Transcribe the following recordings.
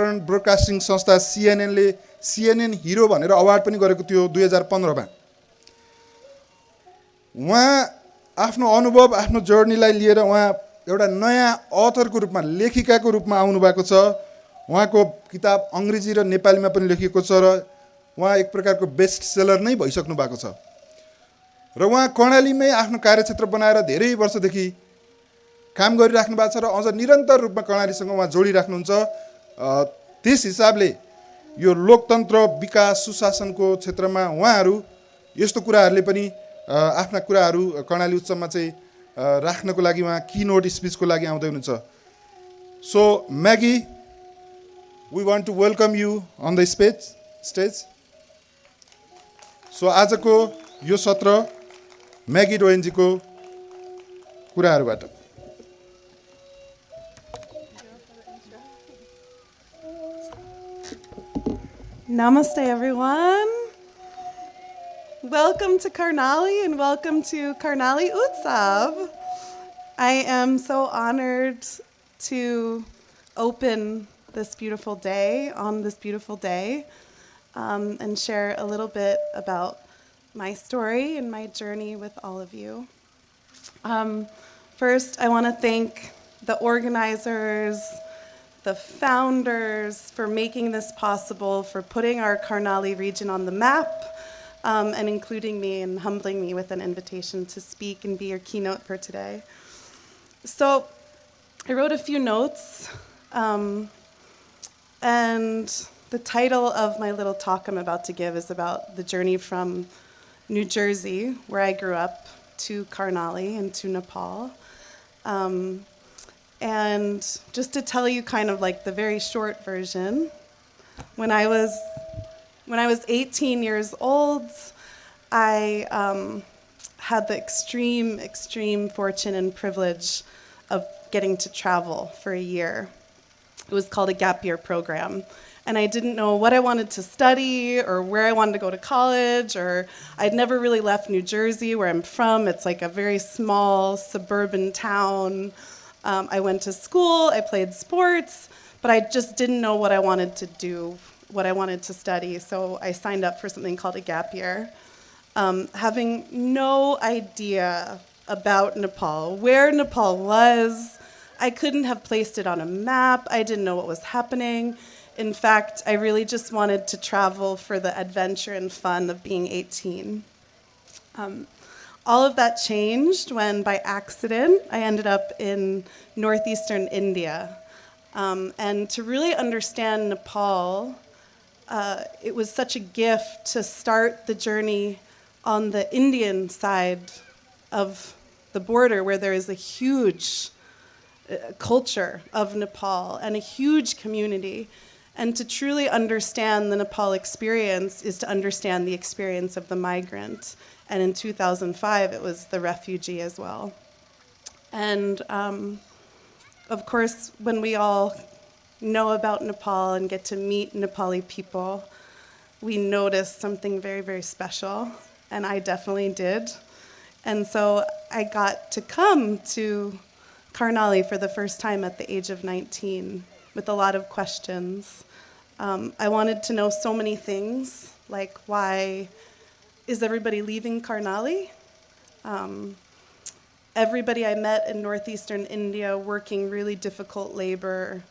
Broadcasting संस्था सिएनएनले CNN हिरो भनेर award पनि गरेको थियो 2015मा। उहाँ आफ्नो अनुभव आफ्नो जर्नीलाई लिएर उहाँ एउटा नयाँ अथरको रूपमा लेखिकाको रूपमा आउनुभएको छ। उहाँको किताब अङ्ग्रेजी र नेपालीमा पनि लेखिएको छ र उहाँ एक प्रकारको बेस्ट सेलर नै भइसक्नु भएको छ र उहाँ कर्णालीमै आफ्नो कार्यक्षेत्र बनाएर धेरै वर्षदेखि काम गरिराख्नु भएको छ र अझ निरन्तर रूपमा कर्णालीसँग उहाँ जोडिराख्नुहुन्छ। त्यस हिसाबले यो लोकतन्त्र विकास सुशासनको क्षेत्रमा उहाँहरू यस्तो कुराहरूले पनि आफ्ना कुराहरू कर्णाली उत्सवमा चाहिँ राख्नको लागि उहाँ कीनोट स्पिचको लागि आउँदै हुनुहुन्छ। So Maggie, we want to welcome you on the stage. So आजको यो सत्र म्यागी डोयनजीको कुराहरूबाट। Namaste, everyone. Welcome to Karnali and welcome to Karnali Utsav. I am so honored to open this beautiful day, on this beautiful day, and share a little bit about my story and my journey with all of you. First, I want to thank the organizers, the founders for making this possible, for putting our Karnali region on the map, and including me and humbling me with an invitation to speak and be your keynote for today. So I wrote a few notes, and the title of my little talk I'm about to give is about the journey from New Jersey, where I grew up, to Karnali and to Nepal. And just to tell you kind of like the very short version, when I was 18 years old, I had the extreme fortune and privilege of getting to travel for a year. It was called a gap year program. And I didn't know what I wanted to study or where I wanted to go to college, or I'd never really left New Jersey, where I'm from. It's like a very small suburban town. I went to school, I played sports, but I just didn't know what I wanted to do, what I wanted to study, so I signed up for something called a gap year. Having no idea about Nepal, where Nepal was, I couldn't have placed it on a map, I didn't know what was happening. In fact, I really just wanted to travel for the adventure and fun of being 18. All of that changed when, by accident, I ended up in northeastern India. And to really understand Nepal, it was such a gift to start the journey on the Indian side of the border, where there is a huge culture of Nepal and a huge community. And to truly understand the Nepal experience is to understand the experience of the migrant. And in 2005, it was the refugee as well. And of course, when we all know about Nepal and get to meet Nepali people, we notice something very, very special. And I definitely did. And so I got to come to Karnali for the first time at the age of 19 with a lot of questions. I wanted to know so many things, like why is everybody leaving Karnali? Everybody I met in northeastern India working really difficult labor,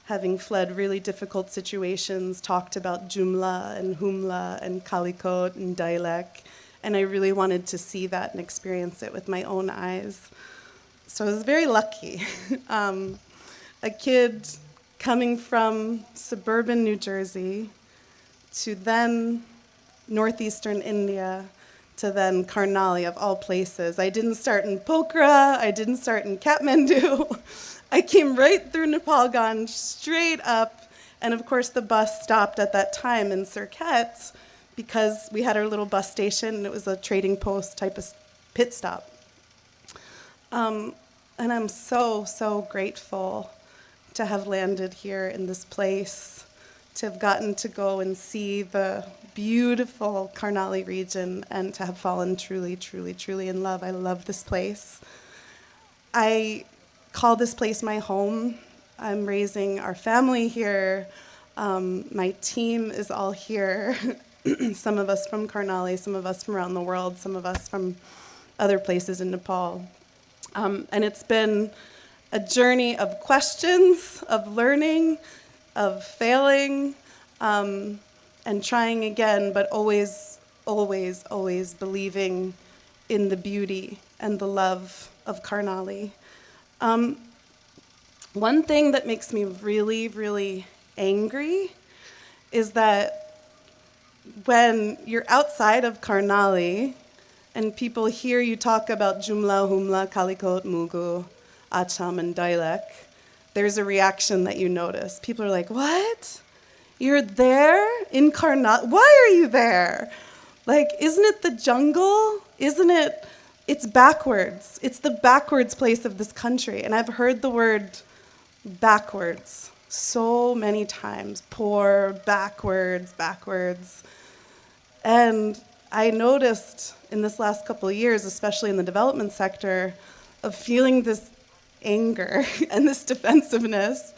having fled really difficult situations, talked about Jumla and Humla and Kalikot and Dailek, and I really wanted to see that and experience it with my own eyes. So I was very lucky. A kid coming from suburban New Jersey to then northeastern India to then Karnali, of all places. I didn't start in Pokhara, I didn't start in Kathmandu. I came right through Nepal, gone straight up, and of course the bus stopped at that time in Surkhet because we had our little bus station and it was a trading post type of pit stop. And I'm so grateful to have landed here in this place, to have gotten to go and see the beautiful Karnali region and to have fallen truly in love. I love this place. I call this place my home. I'm raising our family here. My team is all here. Some of us from Karnali, some of us from around the world, some of us from other places in Nepal. And it's been a journey of questions, of learning, of failing, and trying again, but always, always, always believing in the beauty and the love of Karnali. One thing that makes me really, really angry is that when you're outside of Karnali and people hear you talk about Jumla, Humla, Kalikot, Mugu, Acham, and Dailek, there's a reaction that you notice. People are like, what? You're there in Karnali? Why are you there? Like, isn't it the jungle? Isn't it? It's backwards. It's the backwards place of this country. And I've heard the word backwards so many times. Poor, backwards, backwards. And I noticed in this last couple of years, especially in the development sector, of feeling this anger and this defensiveness,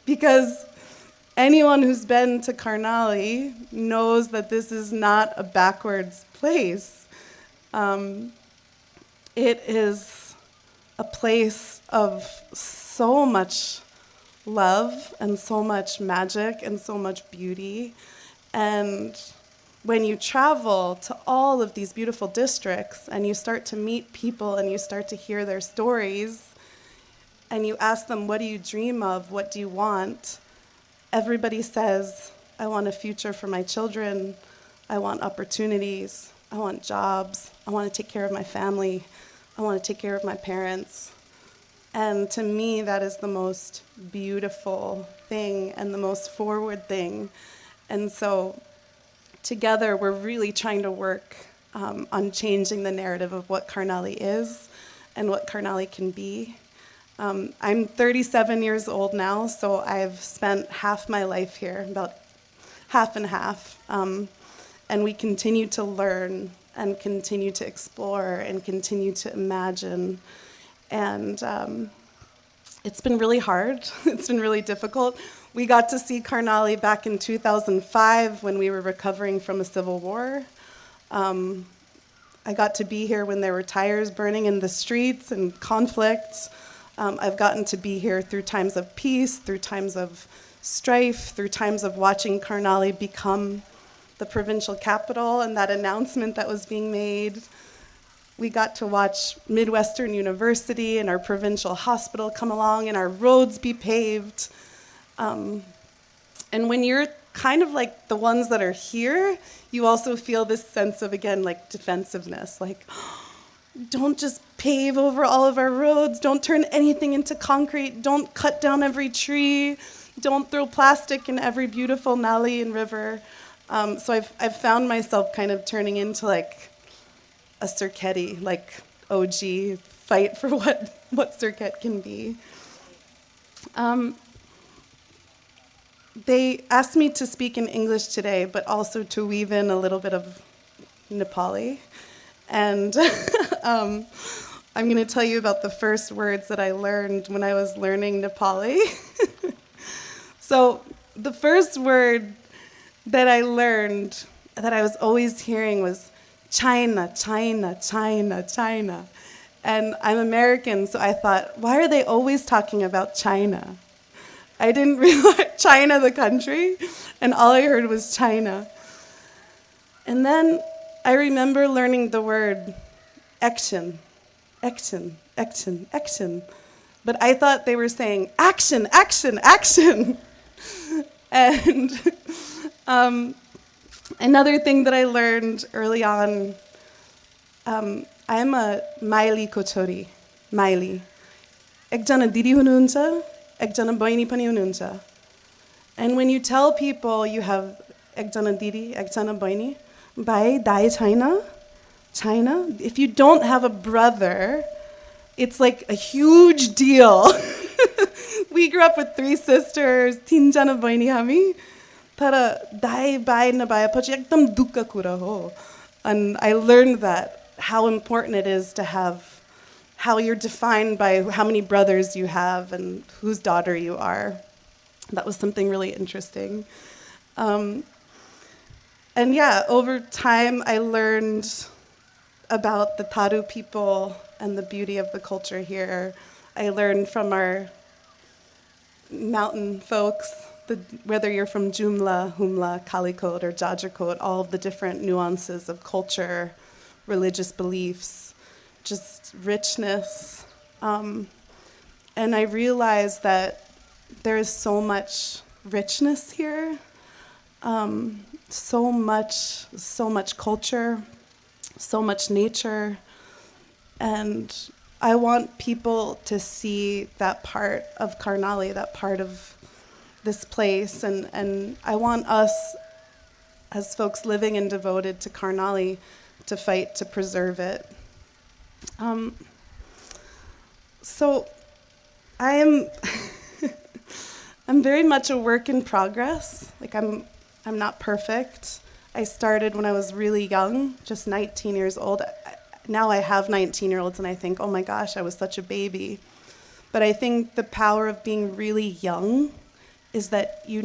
because anyone who's been to Karnali knows that this is not a backwards place. It is a place of so much love and so much magic and so much beauty. And when you travel to all of these beautiful districts and you start to meet people and you start to hear their stories and you ask them, what do you dream of? What do you want? Everybody says, I want a future for my children. I want opportunities. I want jobs. I want to take care of my family. I want to take care of my parents. And to me, that is the most beautiful thing and the most forward thing. And so together, we're really trying to work on changing the narrative of what Karnali is and what Karnali can be. I'm 37 years old now, so I've spent half my life here, about half and half. And we continue to learn and continue to explore and continue to imagine. And it's been really hard. It's been really difficult. We got to see Karnali back in 2005 when we were recovering from a civil war. I got to be here when there were tires burning in the streets and conflicts. I've gotten to be here through times of peace, through times of strife, through times of watching Karnali become the provincial capital and that announcement that was being made. We got to watch Midwestern University and our provincial hospital come along and our roads be paved. And when you're kind of like the ones that are here, you also feel this sense of, again, like defensiveness, like, don't just pave over all of our roads, don't turn anything into concrete, don't cut down every tree, don't throw plastic in every beautiful nali and river. So I've found myself kind of turning into like a Sirketi, like OG, fight for what Sirket can be. They asked me to speak in English today, but also to weave in a little bit of Nepali. And I'm going to tell you about the first words that I learned when I was learning Nepali. So the first word that I learned that I was always hearing was China, China, China, China. And I'm American, so I thought, why are they always talking about China? I didn't realize China, the country, and all I heard was China. And then I remember learning the word action, action, action, action. But I thought they were saying action, action, action. And another thing that I learned early on, I'm a Maili Kochori, Maili. Ekjana didi hununcha, ekjana boini pani hununcha. And when you tell people you have ekjana didi, ekjana boini, bai dai China, China. If you don't have a brother, it's like a huge deal. We grew up with 3 sisters, tinjana boini hami. Tara dai bai na bai pachi ekdam dukha kura ho. And I learned that how important it is to have how you're defined by how many brothers you have and whose daughter you are. That was something really interesting. And yeah, over time I learned about the Tharu people and the beauty of the culture here. I learned from our mountain folks, whether you're from Jumla, Humla, Kalikot, or Jajarkot, all of the different nuances of culture, religious beliefs, just richness. And I realized that there is so much richness here, so much culture, so much nature, and I want people to see that part of Karnali, that part of this place, and I want us, as folks living and devoted to Karnali, to fight to preserve it. So I am I'm very much a work in progress. Like I'm not perfect. I started when I was really young, just 19 years old. Now I have 19-year-olds and I think, oh my gosh, I was such a baby. But I think the power of being really young is that you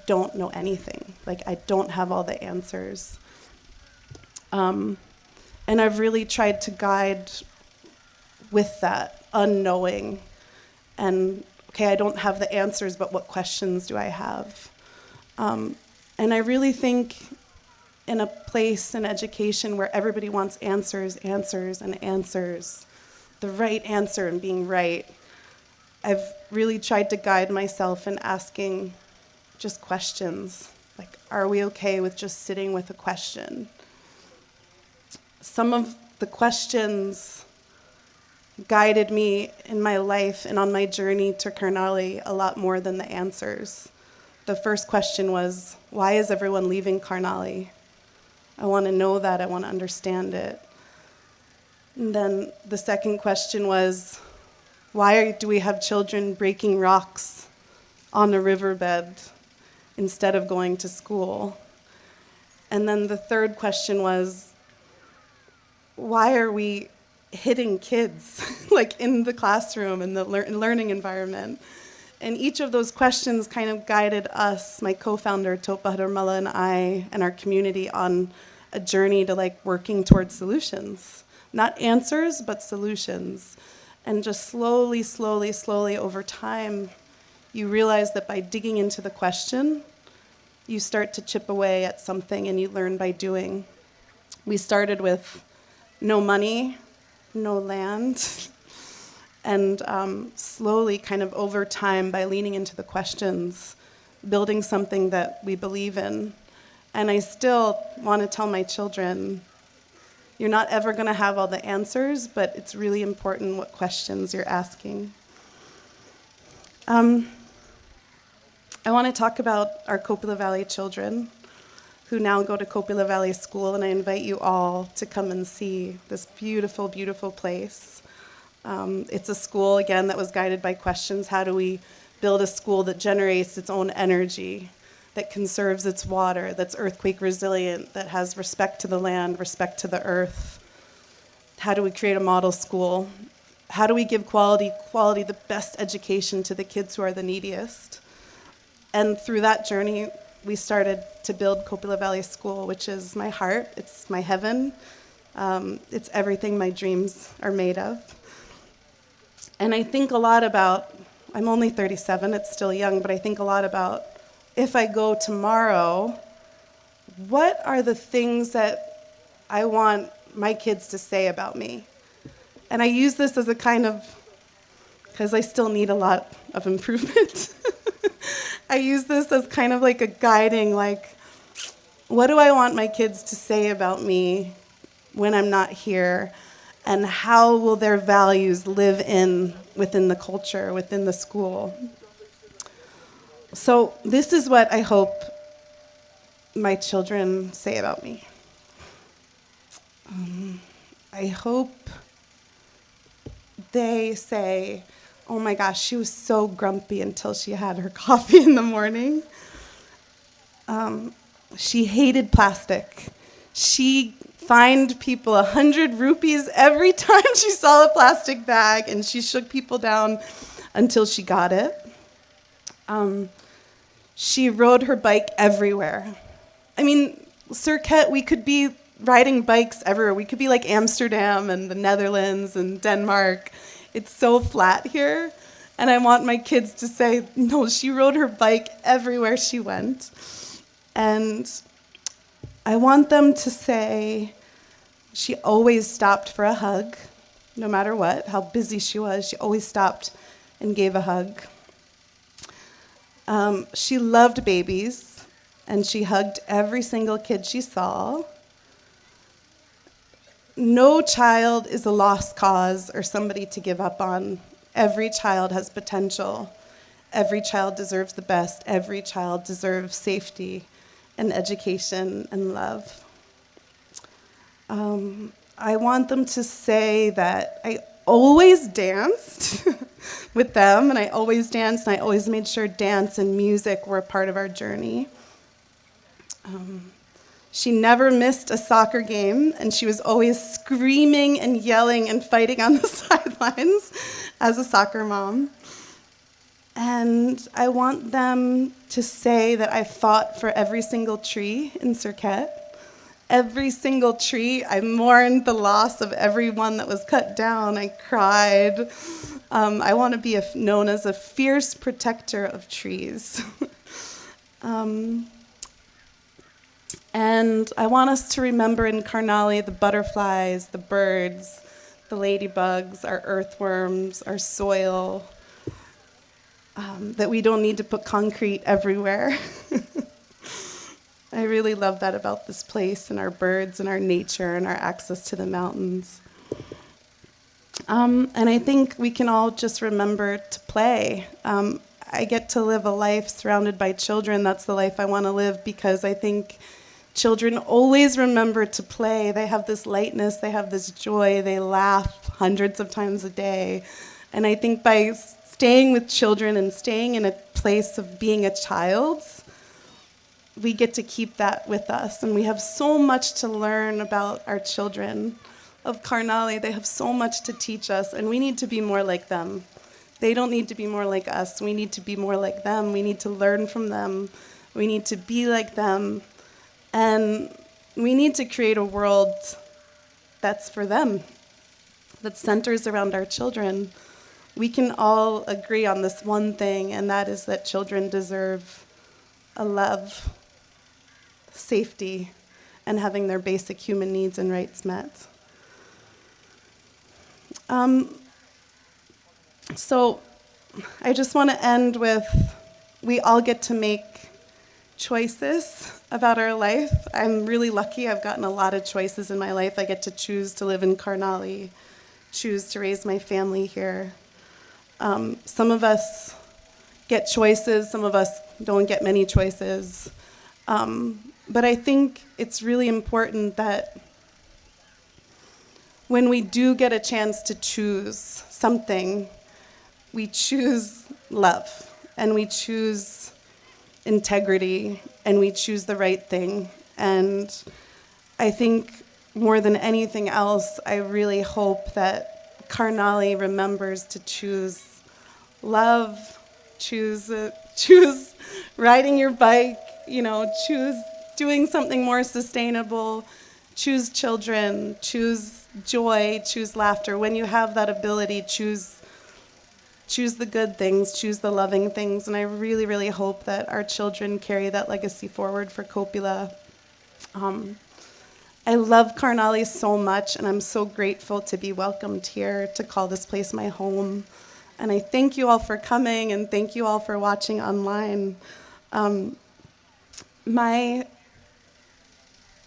don't know anything. Like I don't have all the answers. And I've really tried to guide with that unknowing. And okay, I don't have the answers, but what questions do I have? And I really think in a place in education where everybody wants answers, the right answer and being right, I've really tried to guide myself in asking just questions. Like, are we okay with just sitting with a question? Some of the questions guided me in my life and on my journey to Karnali a lot more than the answers. The first question was, why is everyone leaving Karnali? I want to know that, I want to understand it. And then the second question was, why do we have children breaking rocks on a riverbed instead of going to school? And then the third question was, why are we hitting kids like in the classroom, in the learning environment? And each of those questions kind of guided us, my co-founder Topa Harmala and I, and our community on a journey to like working towards solutions. Not answers, but solutions. And just slowly over time, you realize that by digging into the question, you start to chip away at something and you learn by doing. We started with no money, no land, and slowly, kind of over time, by leaning into the questions, building something that we believe in. And I still want to tell my children, you're not ever going to have all the answers, but it's really important what questions you're asking. I want to talk about our Kopila Valley children who now go to Kopila Valley School, and I invite you all to come and see this beautiful, beautiful place. It's a school, again, that was guided by questions. How do we build a school that generates its own energy, that conserves its water, that's earthquake resilient, that has respect to the land, respect to the earth? How do we create a model school? How do we give quality, the best education to the kids who are the neediest? And through that journey, we started to build Kopila Valley School, which is my heart, it's my heaven, it's everything my dreams are made of. And I think a lot about, I'm only 37, it's still young, but I think a lot about, if I go tomorrow, what are the things that I want my kids to say about me? And I use this as a kind of, because I still need a lot of improvement, I use this as kind of like a guiding, like, what do I want my kids to say about me when I'm not here? And how will their values live within the culture, within the school? So this is what I hope my children say about me. I hope they say, oh my gosh, she was so grumpy until she had her coffee in the morning. She hated plastic. She fined people 100 rupees every time she saw a plastic bag, and she shook people down until she got it. She rode her bike everywhere. I mean, Surkhet, we could be riding bikes everywhere. We could be like Amsterdam and the Netherlands and Denmark. It's so flat here. And I want my kids to say, no, she rode her bike everywhere she went. And I want them to say she always stopped for a hug, no matter what, how busy she was. She always stopped and gave a hug. She loved babies, and she hugged every single kid she saw. No child is a lost cause or somebody to give up on. Every child has potential. Every child deserves the best. Every child deserves safety and education and love. I want them to say that I always danced with them, and I always danced, and I always made sure dance and music were a part of our journey. She never missed a soccer game, and she was always screaming and yelling and fighting on the sidelines as a soccer mom. And I want them to say that I fought for every single tree in Surkhet. Every single tree. I mourned the loss of every one that was cut down. I cried. I want to be known as a fierce protector of trees. And I want us to remember in Karnali the butterflies, the birds, the ladybugs, our earthworms, our soil, that we don't need to put concrete everywhere. I really love that about this place and our birds and our nature and our access to the mountains. And I think we can all just remember to play. I get to live a life surrounded by children. That's the life I want to live, because I think children always remember to play. They have this lightness, they have this joy, they laugh hundreds of times a day. And I think by staying with children and staying in a place of being a child, we get to keep that with us. And we have so much to learn about our children of Karnali. They have so much to teach us, and we need to be more like them. They don't need to be more like us. We need to be more like them. We need to learn from them. We need to be like them. And we need to create a world that's for them, that centers around our children. We can all agree on this one thing, and that is that children deserve a love, safety, and having their basic human needs and rights met. So I just want to end with, we all get to make choices about our life. I'm really lucky. I've gotten a lot of choices in my life. I get to choose to live in Karnali, choose to raise my family here. Some of us get choices, some of us don't get many choices. But I think it's really important that when we do get a chance to choose something, we choose love, and we choose integrity, and we choose the right thing. And I think more than anything else, I really hope that Karnali remembers to choose love, choose riding your bike, choose doing something more sustainable, choose children, choose joy, choose laughter. When you have that ability, choose the good things, choose the loving things. And I really, really hope that our children carry that legacy forward for Kopila. I love Karnali so much, and I'm so grateful to be welcomed here, to call this place my home. And I thank you all for coming, and thank you all for watching online. My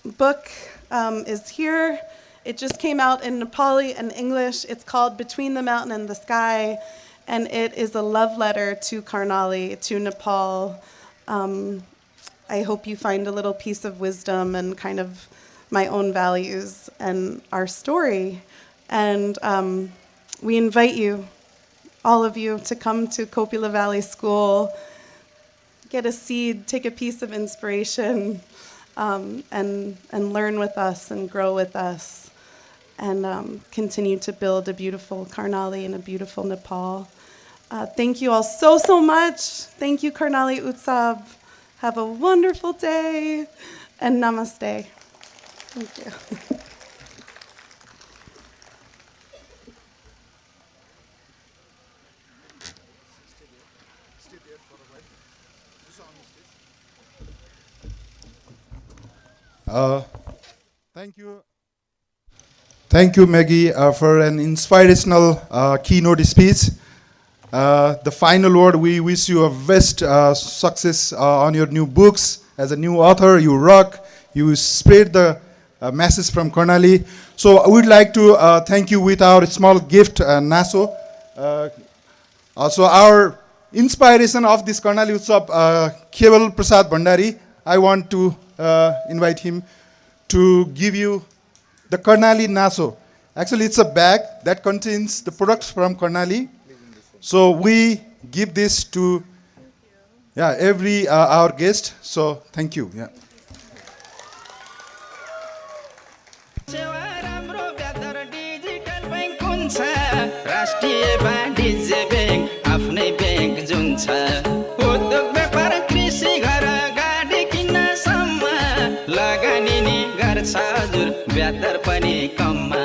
book is here. It just came out in Nepali and English. It's called Between the Mountain and the Sky, and it is a love letter to Karnali, to Nepal. I hope you find a little piece of wisdom and kind of my own values and our story. And we invite you, all of you, to come to Kopila Valley School, get a seed, take a piece of inspiration. and learn with us and grow with us and continue to build a beautiful Karnali and a beautiful Nepal. Thank you all so much. Thank you, Karnali Utsav. Have a wonderful day and namaste. Thank you. Thank you, Maggie, for an inspirational keynote speech. The final word, we wish you a best success on your new books. As a new author, you rock, you spread the message from Karnali. So I would like to thank you with our small gift, Naso. Also, our inspiration of this Karnali Utsav, Keval Prasad Bhandari, I want to invite him to give you the Karnali Naso. Actually, it's a bag that contains the products from Karnali. So we give this to every our guest. So thank you. Yeah. लगानी नि गर्छ हजुर batter पनि कममा